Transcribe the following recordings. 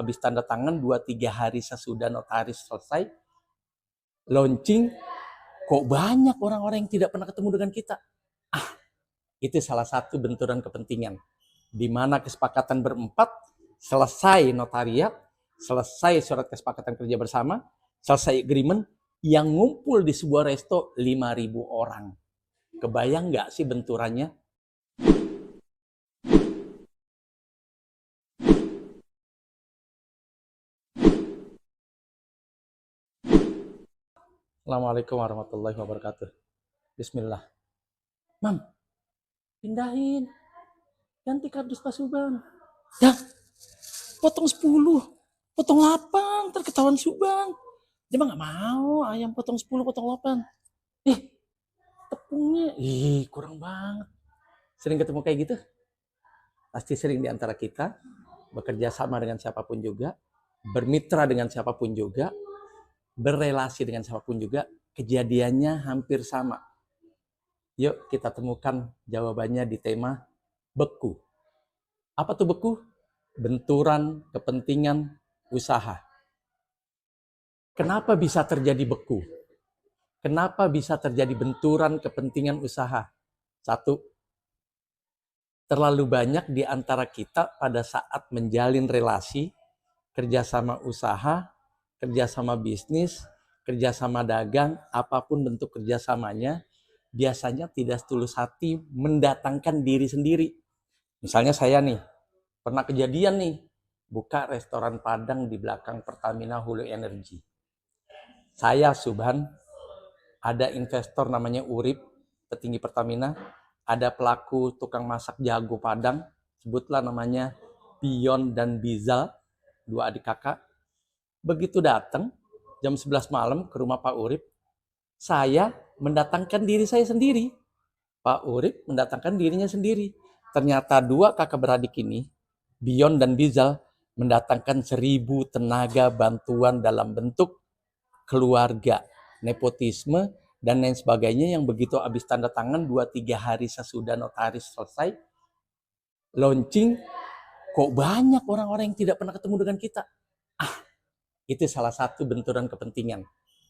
habis tanda tangan 2-3 hari sesudah notaris selesai launching, kok banyak orang-orang yang tidak pernah ketemu dengan kita. Itu salah satu benturan kepentingan, di mana kesepakatan berempat, selesai notariat, selesai surat kesepakatan kerja bersama, selesai agreement, yang ngumpul di sebuah resto 5.000 orang. Kebayang nggak sih benturannya? Assalamualaikum warahmatullahi wabarakatuh. Bismillah. Mam, pindahin. Ganti kardus Pak Subang. Ya, potong 10, potong 8, terketahuan Subang. Dia mah nggak mau ayam potong 10, potong 8. Tepungnya, kurang banget. Sering ketemu kayak gitu? Pasti sering di antara kita, bekerja sama dengan siapapun juga, bermitra dengan siapapun juga, berrelasi dengan siapapun juga, kejadiannya hampir sama. Yuk kita temukan jawabannya di tema beku. Apa tuh beku? Benturan kepentingan usaha. Kenapa bisa terjadi beku? Kenapa bisa terjadi benturan kepentingan usaha? Satu, terlalu banyak di antara kita pada saat menjalin relasi, kerjasama usaha, kerjasama bisnis, kerjasama dagang, apapun bentuk kerjasamanya, biasanya tidak setulus hati mendatangkan diri sendiri. Misalnya saya nih, pernah kejadian nih, buka restoran Padang di belakang Pertamina Hulu Energy. Saya, Subhan, ada investor namanya Urip, petinggi Pertamina, ada pelaku tukang masak jago Padang, sebutlah namanya Pion dan Bizal, 2 adik kakak. Begitu datang, jam 11 malam ke rumah Pak Urip, saya mendatangkan diri saya sendiri. Pak Urip mendatangkan dirinya sendiri. Ternyata 2 kakak beradik ini, Bion dan Bizal, mendatangkan 1.000 tenaga bantuan dalam bentuk keluarga, nepotisme, dan lain sebagainya yang begitu habis tanda tangan 2-3 hari sesudah notaris selesai, launching, kok banyak orang-orang yang tidak pernah ketemu dengan kita. Itu salah satu benturan kepentingan,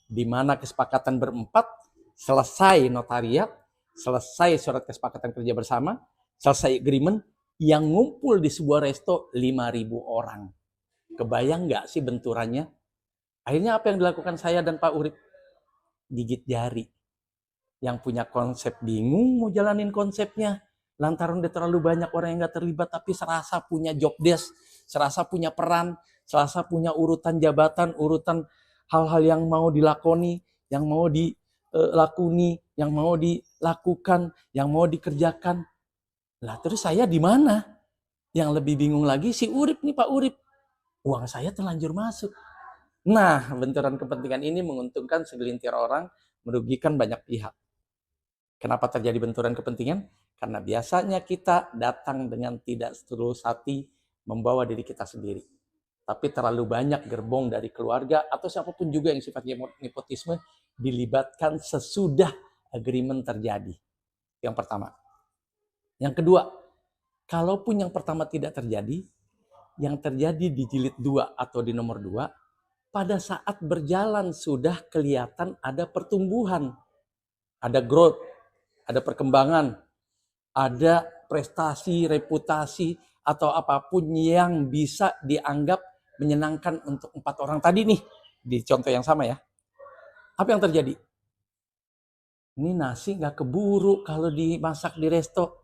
di mana kesepakatan berempat, selesai notariat, selesai surat kesepakatan kerja bersama, selesai agreement, yang ngumpul di sebuah resto 5.000 orang. Kebayang nggak sih benturannya? Akhirnya apa yang dilakukan saya dan Pak Urip? Gigit jari. Yang punya konsep bingung mau jalanin konsepnya. Lantaran udah terlalu banyak orang yang nggak terlibat, tapi serasa punya job desk, serasa punya peran, serasa punya urutan jabatan, urutan hal-hal yang mau dilakoni, yang mau dilakuni, yang mau dilakukan, yang mau dikerjakan. Lah terus saya di mana? Yang lebih bingung lagi si Urip nih, Pak Urip. Uang saya terlanjur masuk. Nah, benturan kepentingan ini menguntungkan segelintir orang, merugikan banyak pihak. Kenapa terjadi benturan kepentingan? Karena biasanya kita datang dengan tidak setulus hati membawa diri kita sendiri. Tapi terlalu banyak gerbong dari keluarga atau siapapun juga yang sifatnya nepotisme dilibatkan sesudah agreement terjadi. Yang pertama. Yang kedua, kalaupun yang pertama tidak terjadi, yang terjadi di jilid 2 atau di nomor 2, pada saat berjalan sudah kelihatan ada pertumbuhan, ada growth, ada perkembangan, ada prestasi, reputasi, atau apapun yang bisa dianggap menyenangkan untuk 4 orang tadi nih, di contoh yang sama ya. Apa yang terjadi? Ini nasi nggak keburu kalau dimasak di resto,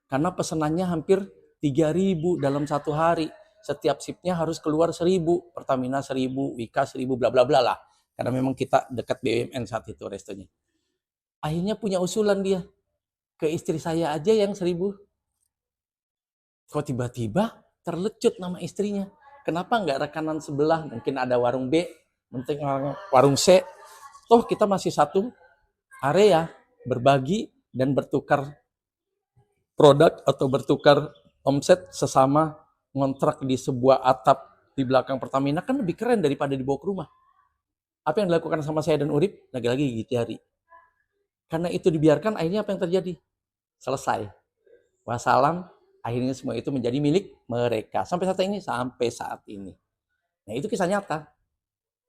karena pesanannya hampir 3.000 dalam 1 hari. Setiap shiftnya harus keluar 1.000, Pertamina 1.000, Wika 1.000, bla bla bla lah. Karena memang kita dekat BUMN saat itu restonya. Akhirnya punya usulan dia, ke istri saya aja yang 1.000. Kok tiba-tiba terlecut nama istrinya? Kenapa nggak rekanan sebelah? Mungkin ada warung B, mungkin warung C. Toh kita masih satu area, berbagi dan bertukar produk atau bertukar omset sesama ngontrak di sebuah atap di belakang Pertamina, kan lebih keren daripada dibawa ke rumah. Apa yang dilakukan sama saya dan Urip? Lagi-lagi gigit jari. Karena itu dibiarkan, akhirnya apa yang terjadi? Selesai. Wassalam, akhirnya semua itu menjadi milik mereka. Sampai saat ini. Nah, itu kisah nyata.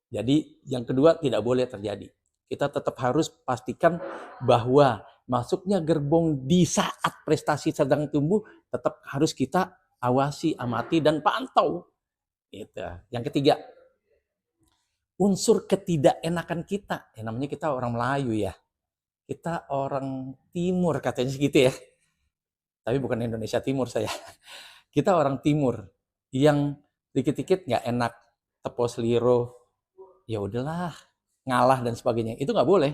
Jadi yang kedua tidak boleh terjadi. Kita tetap harus pastikan bahwa masuknya gerbong di saat prestasi sedang tumbuh tetap harus kita awasi, amati, dan pantau. Gitu. Yang ketiga, unsur ketidakenakan kita. Namanya kita orang Melayu ya. Kita orang Timur katanya segitu ya. Tapi bukan Indonesia Timur saya. Kita orang Timur yang dikit-dikit nggak enak, tepos liro, ya udahlah, ngalah dan sebagainya. Itu nggak boleh.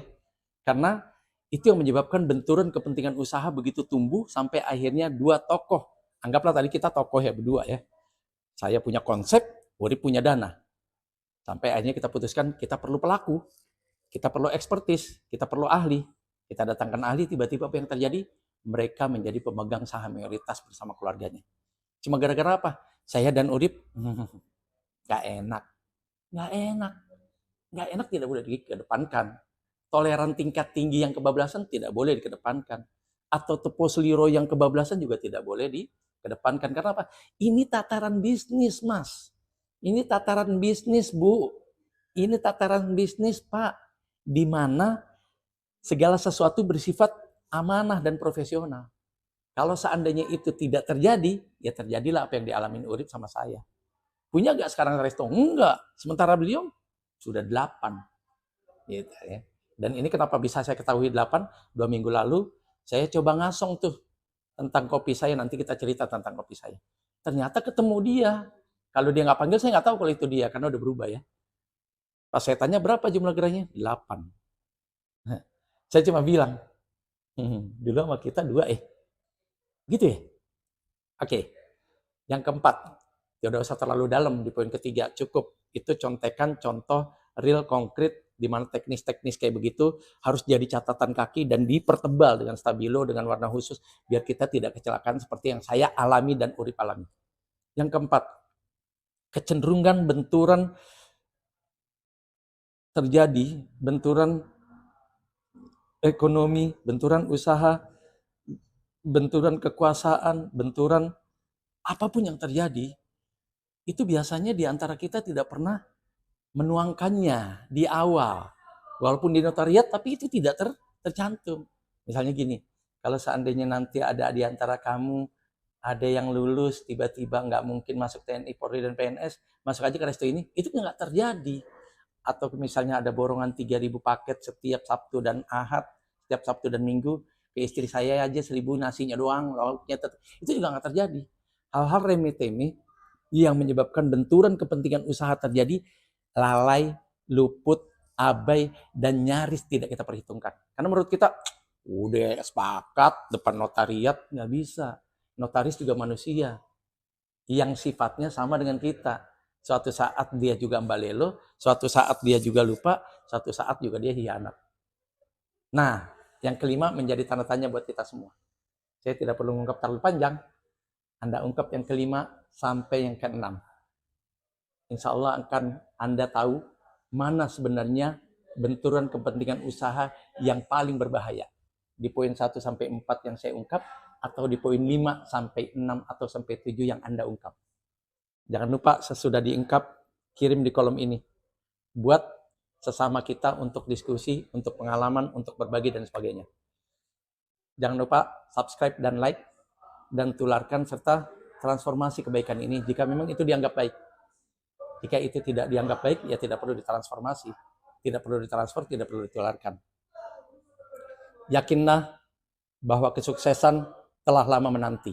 Karena itu yang menyebabkan benturan kepentingan usaha begitu tumbuh sampai akhirnya dua tokoh. Anggaplah tadi kita tokoh ya berdua ya. Saya punya konsep, Urip punya dana. Sampai akhirnya kita putuskan kita perlu pelaku, kita perlu ekspertis, kita perlu ahli. Kita datangkan ahli, tiba-tiba apa yang terjadi? Mereka menjadi pemegang saham mayoritas bersama keluarganya. Cuma gara-gara apa? Saya dan Urip, nggak enak. Nggak enak. Nggak enak tidak boleh dikedepankan. Toleran tingkat tinggi yang kebablasan tidak boleh dikedepankan. Atau tepos liro yang kebablasan juga tidak boleh dikedepankan. Karena apa? Ini tataran bisnis, Mas. Ini tataran bisnis, Bu. Ini tataran bisnis, Pak. Di mana segala sesuatu bersifat amanah dan profesional. Kalau seandainya itu tidak terjadi, ya terjadilah apa yang dialamin Urip sama saya. Punya nggak sekarang resto? Enggak. Sementara beliau sudah 8. Gitu ya. Dan ini kenapa bisa saya ketahui 8? 2 minggu lalu saya coba ngasong tuh tentang kopi saya. Nanti kita cerita tentang kopi saya. Ternyata ketemu dia. Kalau dia nggak panggil, saya nggak tahu kalau itu dia. Karena udah berubah ya. Pas saya tanya berapa jumlah gerainya? 8. Saya cuma bilang, dulu sama kita 2 Gitu ya? Oke. Yang keempat, tidak usah terlalu dalam di poin ketiga, cukup. Itu contekan contoh real konkret di mana teknis-teknis kayak begitu harus jadi catatan kaki dan dipertebal dengan stabilo, dengan warna khusus, biar kita tidak kecelakaan seperti yang saya alami dan Urip alami. Yang keempat, kecenderungan benturan terjadi, benturan ekonomi, benturan usaha, benturan kekuasaan, benturan apapun yang terjadi, itu biasanya di antara kita tidak pernah menuangkannya di awal. Walaupun di notariat, tapi itu tidak tercantum. Misalnya gini, kalau seandainya nanti ada di antara kamu, ada yang lulus, tiba-tiba nggak mungkin masuk TNI, Polri, dan PNS, masuk aja ke resto ini, itu nggak terjadi. Atau misalnya ada borongan 3.000 paket setiap Sabtu dan Ahad, setiap Sabtu dan Minggu, ke istri saya aja 1.000 nasinya doang, lauknya itu juga nggak terjadi. Hal-hal remeh-temeh yang menyebabkan benturan kepentingan usaha terjadi, lalai, luput, abai, dan nyaris tidak kita perhitungkan. Karena menurut kita, udah sepakat depan notariat, nggak bisa. Notaris juga manusia yang sifatnya sama dengan kita. Suatu saat dia juga mbalelo, suatu saat dia juga lupa, suatu saat juga dia hianat. Nah, yang kelima menjadi tanda tanya buat kita semua. Saya tidak perlu mengungkap terlalu panjang. Anda ungkap yang kelima sampai yang keenam. Insya Allah akan Anda tahu mana sebenarnya benturan kepentingan usaha yang paling berbahaya. Di poin 1 sampai 4 yang saya ungkap, atau di poin 5 sampai 6 atau sampai 7 yang Anda ungkap. Jangan lupa sesudah diungkap, kirim di kolom ini. Buat sesama kita untuk diskusi, untuk pengalaman, untuk berbagi, dan sebagainya. Jangan lupa subscribe dan like, dan tularkan serta transformasi kebaikan ini jika memang itu dianggap baik. Jika itu tidak dianggap baik, ya tidak perlu ditransformasi, tidak perlu ditransfer, tidak perlu ditularkan. Yakinlah bahwa kesuksesan telah lama menanti.